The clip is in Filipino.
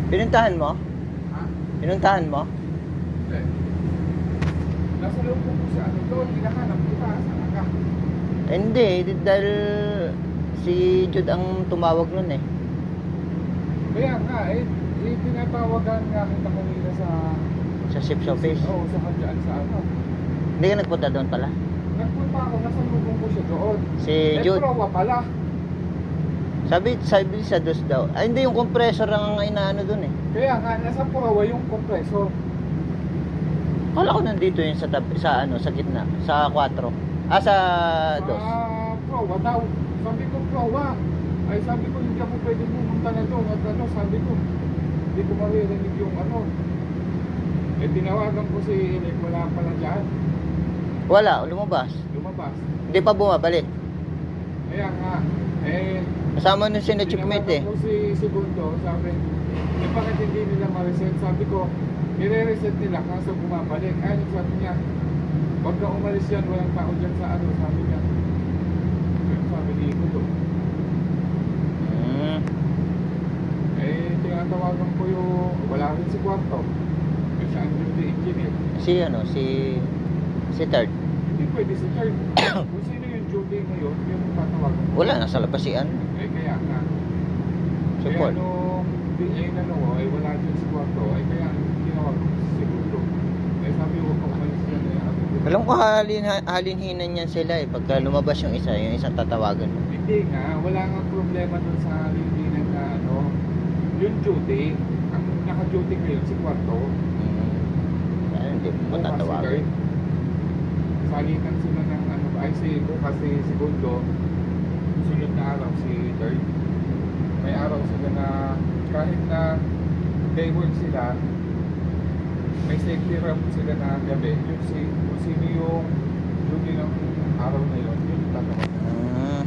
Pinuntahan mo? Ha? Pinuntahan mo? Hindi. Nasa loob ko si ano doon, hinahanap kita, saan ka? Hindi, dahil si Jude ang tumawag nun eh. Kaya nga, tinatawagan nga kita kanina sa... Sa ship's office. Oo, sa kanyaan sa ano. Hindi ka nagpunta doon pala. Nagpunta ako, nasa lubong ko siya doon. Si Jude. Prowa pala. Sabi sa dos daw. Ay, hindi, yung compressor ang inaano doon eh. Kaya nga, nasa Prowa yung compressor. Kala ko nandito yun sa gitna. Sa 4. Sa dos. Prowa daw. Sabi ko, Prowa. Ay, sabi ko, hindi ako pwede pumunta na doon. At ano, sabi ko, hindi ko maririnig yung ano. Tinawagan ko si Eric, wala pala dyan. Wala, lumabas. Lumabas. Hindi pa bumabalik. Kaya nga, Kasama nun si na-checkmate eh. tinawagan ko si Segundo, sabi, bakit hindi nila ma-reset? Sabi ko, nire-reset nila kaso bumabalik. Ay, sabi niya, huwag ka umalis yan, walang tao dyan sa ano, sabi niya. Sabi ni Ikuto. Tinatawagan ko yung, wala rin si Kwarto. Kasi ang duty engineer. Si third. Hindi pwede si third. Kung sino yung duty ngayon, yung tatawagan ko. Wala, nasa labasian. Kaya nga. Support. Kaya nung dinalo, wala dyan si Kwarto. Kaya tinawag ko si Segundo. Sabi ko, kung umalis yan Alam ko halinhinan yan sila eh. Pagka lumabas yung isang tatawagan mo. Hindi nga, wala nga problema dun sa libinan na ano, yung duty. Ang naka-duty ngayon si Kwarto. Hindi mo tatawagan. Salitan sila ng ano ba, kasi Segundo, sunod na araw si third. May araw sila na kahit na day work sila, may safety room sila na gabi. Kung sino yung duty ng araw na yun, yun yung tatawagan.